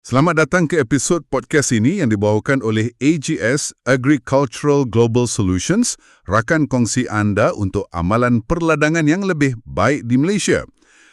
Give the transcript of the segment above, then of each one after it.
Selamat datang ke episod podcast ini yang dibawakan oleh AGS Agricultural Global Solutions, rakan kongsi anda untuk amalan perladangan yang lebih baik di Malaysia.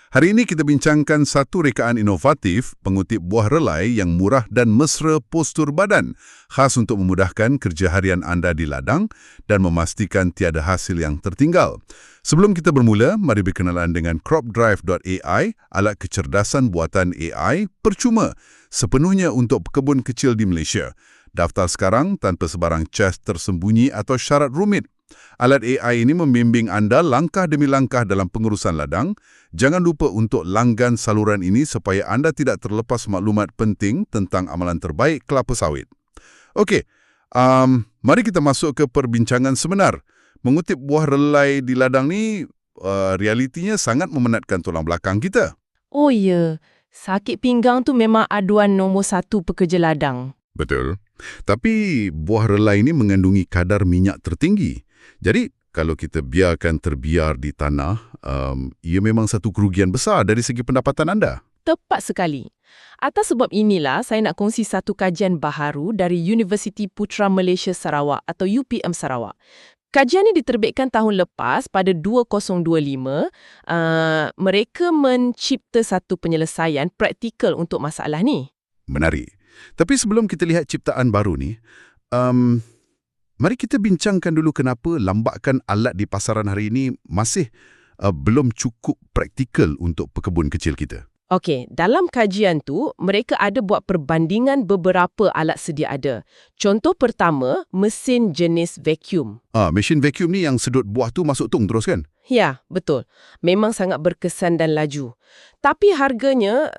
Hari ini kita bincangkan satu rekaan inovatif pengutip buah relai yang murah dan mesra postur badan, khas untuk memudahkan kerja harian anda di ladang dan memastikan tiada hasil yang tertinggal. Sebelum kita bermula, mari berkenalan dengan CropDrive.ai, alat kecerdasan buatan AI percuma sepenuhnya untuk pekebun kecil di Malaysia. Daftar sekarang tanpa sebarang cas tersembunyi atau syarat rumit. Alat AI ini membimbing anda langkah demi langkah dalam pengurusan ladang. Jangan lupa untuk langgan saluran ini supaya anda tidak terlepas maklumat penting tentang amalan terbaik kelapa sawit. Okey, mari kita masuk ke perbincangan sebenar. Mengutip buah relai di ladang ni, realitinya sangat memenatkan tulang belakang kita. Oh ya, sakit pinggang tu memang aduan nombor satu pekerja ladang. Betul. Tapi buah relai ini mengandungi kadar minyak tertinggi. Jadi, kalau kita biarkan terbiar di tanah, ia memang satu kerugian besar dari segi pendapatan anda. Tepat sekali. Atas sebab inilah saya nak kongsi satu kajian baharu dari Universiti Putra Malaysia Sarawak atau UPM Sarawak. Kajian ini diterbitkan tahun lepas pada 2025. Mereka mencipta satu penyelesaian praktikal untuk masalah ni. Menarik. Tapi sebelum kita lihat ciptaan baru ni, mari kita bincangkan dulu kenapa lambakan alat di pasaran hari ini masih belum cukup praktikal untuk pekebun kecil kita. Okey, dalam kajian tu, mereka ada buat perbandingan beberapa alat sedia ada. Contoh pertama, mesin jenis vacuum. Mesin vacuum ni yang sedut buah tu masuk tong terus kan? Ya, betul. Memang sangat berkesan dan laju. Tapi harganya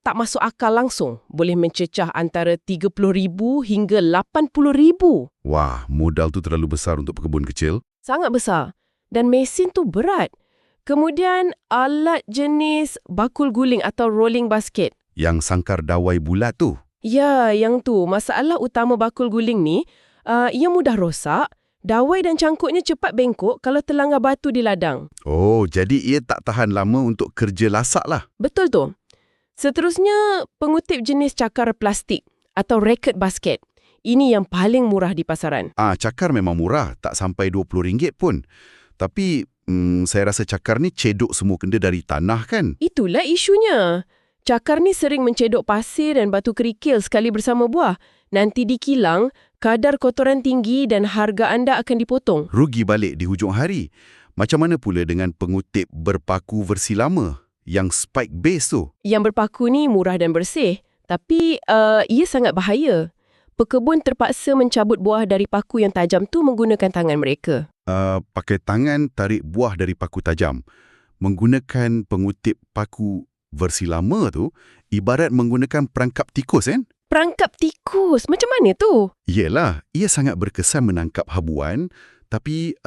tak masuk akal langsung. Boleh mencecah antara RM30,000 hingga RM80,000. Wah, modal tu terlalu besar untuk pekebun kecil. Sangat besar. Dan mesin tu berat. Kemudian alat jenis bakul guling atau rolling basket. Yang sangkar dawai bulat tu. Ya, yang tu. Masalah utama bakul guling ni, ia mudah rosak. Dawai dan cangkuknya cepat bengkok kalau terlanggar batu di ladang. Oh, jadi ia tak tahan lama untuk kerja lasak lah. Betul tu. Seterusnya, pengutip jenis cakar plastik atau racket basket. Ini yang paling murah di pasaran. Cakar memang murah, tak sampai RM20 pun. Tapi saya rasa cakar ni cedok semua benda dari tanah kan? Itulah isunya. Cakar ni sering mencedok pasir dan batu kerikil sekali bersama buah. Nanti dikilang, kadar kotoran tinggi dan harga anda akan dipotong. Rugi balik di hujung hari. Macam mana pula dengan pengutip berpaku versi lama yang spike base tu? Yang berpaku ni murah dan bersih, tapi ia sangat bahaya. Pekebun terpaksa mencabut buah dari paku yang tajam tu menggunakan tangan mereka. Pakai tangan tarik buah dari paku tajam. Menggunakan pengutip paku versi lama tu, ibarat menggunakan perangkap tikus kan? Perangkap tikus? Macam mana tu? Yelah, ia sangat berkesan menangkap habuan, tapi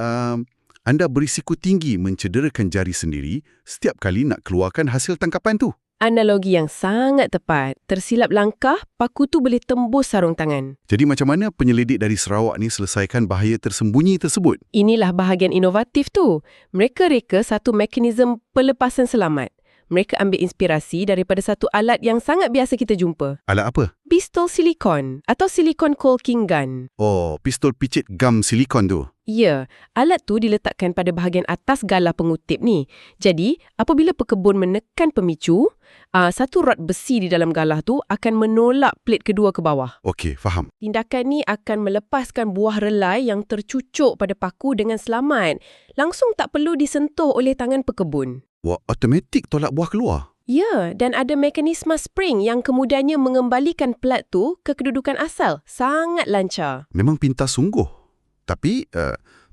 anda berisiko tinggi mencederakan jari sendiri setiap kali nak keluarkan hasil tangkapan tu. Analogi yang sangat tepat. Tersilap langkah, paku tu boleh tembus sarung tangan. Jadi macam mana penyelidik dari Sarawak ni selesaikan bahaya tersembunyi tersebut? Inilah bahagian inovatif tu. Mereka reka satu mekanisme pelepasan selamat. Mereka ambil inspirasi daripada satu alat yang sangat biasa kita jumpa. Alat apa? Pistol silikon atau silikon caulking gun. Oh, pistol picit gam silikon tu. Ya, alat tu diletakkan pada bahagian atas galah pengutip ni. Jadi, apabila pekebun menekan pemicu, satu rod besi di dalam galah tu akan menolak plet kedua ke bawah. Okey, faham. Tindakan ni akan melepaskan buah relai yang tercucuk pada paku dengan selamat. Langsung tak perlu disentuh oleh tangan pekebun. Wah, automatik tolak buah keluar. Ya, dan ada mekanisme spring yang kemudiannya mengembalikan plat tu ke kedudukan asal. Sangat lancar. Memang pintar sungguh. Tapi,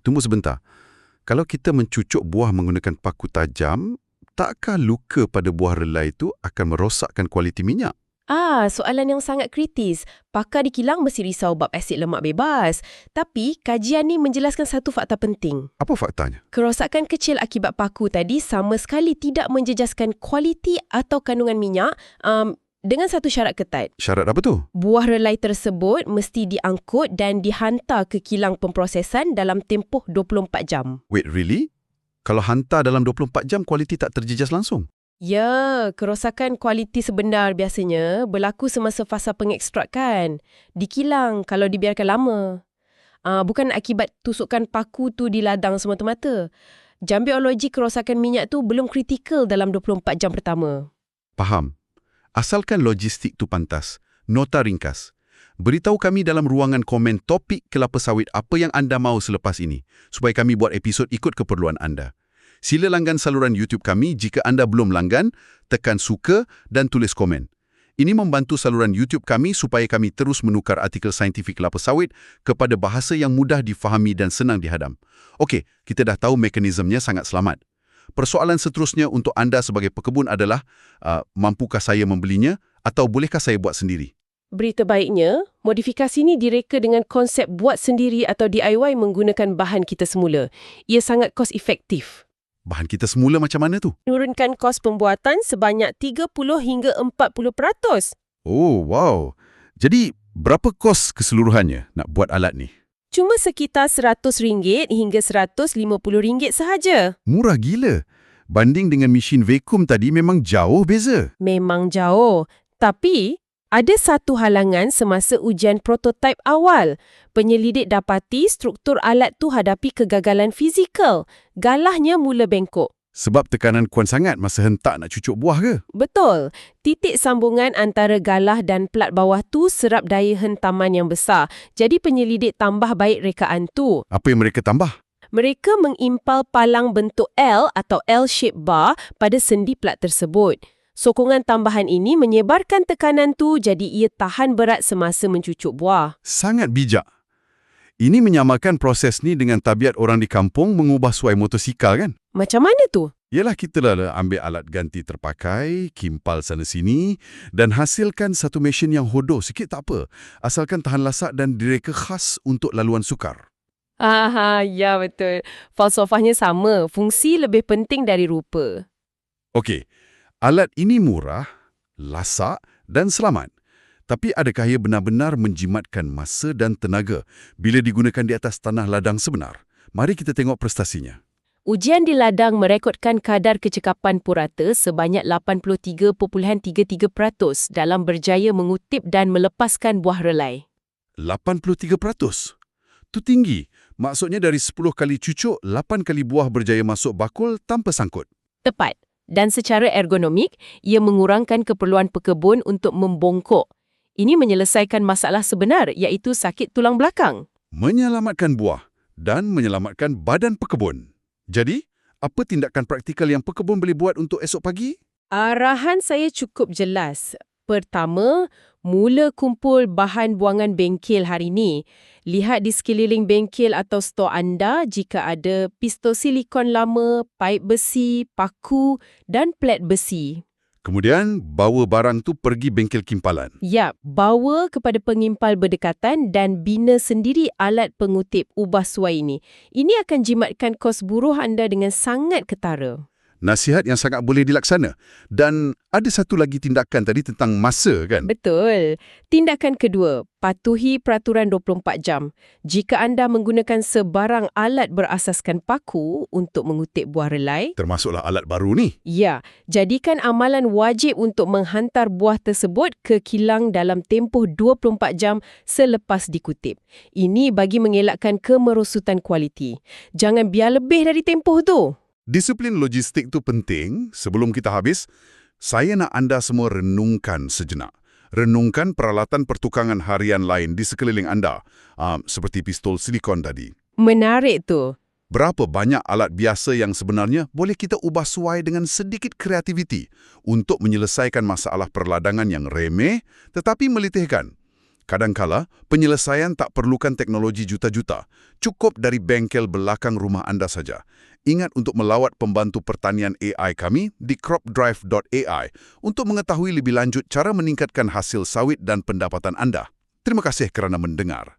tunggu sebentar. Kalau kita mencucuk buah menggunakan paku tajam, takkah luka pada buah relai itu akan merosakkan kualiti minyak? Soalan yang sangat kritis. Pakar di kilang mesti risau bab asid lemak bebas. Tapi, kajian ni menjelaskan satu fakta penting. Apa faktanya? Kerosakan kecil akibat paku tadi sama sekali tidak menjejaskan kualiti atau kandungan minyak dengan satu syarat ketat. Syarat apa tu? Buah relai tersebut mesti diangkut dan dihantar ke kilang pemprosesan dalam tempoh 24 jam. Wait, really? Kalau hantar dalam 24 jam, kualiti tak terjejas langsung? Ya, kerosakan kualiti sebenar biasanya berlaku semasa fasa pengekstrakan. Dikilang kalau dibiarkan lama. Bukan akibat tusukan paku tu di ladang semata-mata. Jam biologi kerosakan minyak tu belum kritikal dalam 24 jam pertama. Faham. Asalkan logistik tu pantas. Nota ringkas. Beritahu kami dalam ruangan komen topik kelapa sawit apa yang anda mahu selepas ini, supaya kami buat episod ikut keperluan anda. Sila langgan saluran YouTube kami. Jika anda belum langgan, tekan suka dan tulis komen. Ini membantu saluran YouTube kami supaya kami terus menukar artikel saintifik kelapa sawit kepada bahasa yang mudah difahami dan senang dihadam. Okey, kita dah tahu mekanismenya sangat selamat. Persoalan seterusnya untuk anda sebagai pekebun adalah, mampukah saya membelinya atau bolehkah saya buat sendiri? Berita baiknya, modifikasi ini direka dengan konsep buat sendiri atau DIY menggunakan bahan kita semula. Ia sangat kos efektif. Bahan kita semula macam mana tu? Menurunkan kos pembuatan sebanyak 30 hingga 40%. Oh, wow. Jadi, berapa kos keseluruhannya nak buat alat ni? Cuma sekitar RM100 hingga RM150 sahaja. Murah gila. Banding dengan mesin vakum tadi memang jauh beza. Memang jauh. Tapi, ada satu halangan semasa ujian prototipe awal. Penyelidik dapati struktur alat tu hadapi kegagalan fizikal. Galahnya mula bengkok. Sebab tekanan kuat sangat masa hentak nak cucuk buah ke? Betul. Titik sambungan antara galah dan plat bawah tu serap daya hentaman yang besar. Jadi penyelidik tambah baik rekaan tu. Apa yang mereka tambah? Mereka mengimpal palang bentuk L atau L-shape bar pada sendi plat tersebut. Sokongan tambahan ini menyebarkan tekanan tu jadi ia tahan berat semasa mencucuk buah. Sangat bijak. Ini menyamakan proses ni dengan tabiat orang di kampung mengubah suai motosikal kan? Macam mana tu? Yalah, kita lah ambil alat ganti terpakai, kimpal sana-sini dan hasilkan satu mesin yang hodoh sikit tak apa. Asalkan tahan lasak dan direka khas untuk laluan sukar. Ya betul. Falsafahnya sama. Fungsi lebih penting dari rupa. Okey, alat ini murah, lasak dan selamat. Tapi adakah ia benar-benar menjimatkan masa dan tenaga bila digunakan di atas tanah ladang sebenar? Mari kita tengok prestasinya. Ujian di ladang merekodkan kadar kecekapan purata sebanyak 83.33% dalam berjaya mengutip dan melepaskan buah relai. 83%? Tu tinggi. Maksudnya dari 10 kali cucuk, 8 kali buah berjaya masuk bakul tanpa sangkut. Tepat. Dan secara ergonomik, ia mengurangkan keperluan pekebun untuk membongkok. Ini menyelesaikan masalah sebenar iaitu sakit tulang belakang. Menyelamatkan buah dan menyelamatkan badan pekebun. Jadi, apa tindakan praktikal yang pekebun boleh buat untuk esok pagi? Arahan saya cukup jelas. Pertama, mula kumpul bahan buangan bengkel hari ini. Lihat di sekeliling bengkel atau stor anda jika ada pistol silikon lama, paip besi, paku dan plat besi. Kemudian, bawa barang tu pergi bengkel kimpalan. Ya, bawa kepada pengimpal berdekatan dan bina sendiri alat pengutip ubah suai ini. Ini akan jimatkan kos buruh anda dengan sangat ketara. Nasihat yang sangat boleh dilaksana. Dan ada satu lagi tindakan tadi tentang masa kan? Betul. Tindakan kedua, patuhi peraturan 24 jam. Jika anda menggunakan sebarang alat berasaskan paku untuk mengutip buah relai, Termasuklah alat baru ni. ya, jadikan amalan wajib untuk menghantar buah tersebut ke kilang dalam tempoh 24 jam selepas dikutip. Ini bagi mengelakkan kemerosotan kualiti. Jangan biar lebih dari tempoh tu. Disiplin logistik tu penting. Sebelum kita habis, saya nak anda semua renungkan sejenak. Renungkan peralatan pertukangan harian lain di sekeliling anda, seperti pistol silikon tadi. Menarik tu. Berapa banyak alat biasa yang sebenarnya boleh kita ubah suai dengan sedikit kreativiti untuk menyelesaikan masalah perladangan yang remeh tetapi melitihkan. Kadangkala, penyelesaian tak perlukan teknologi juta-juta. Cukup dari bengkel belakang rumah anda saja. Ingat untuk melawat pembantu pertanian AI kami di cropdrive.ai untuk mengetahui lebih lanjut cara meningkatkan hasil sawit dan pendapatan anda. Terima kasih kerana mendengar.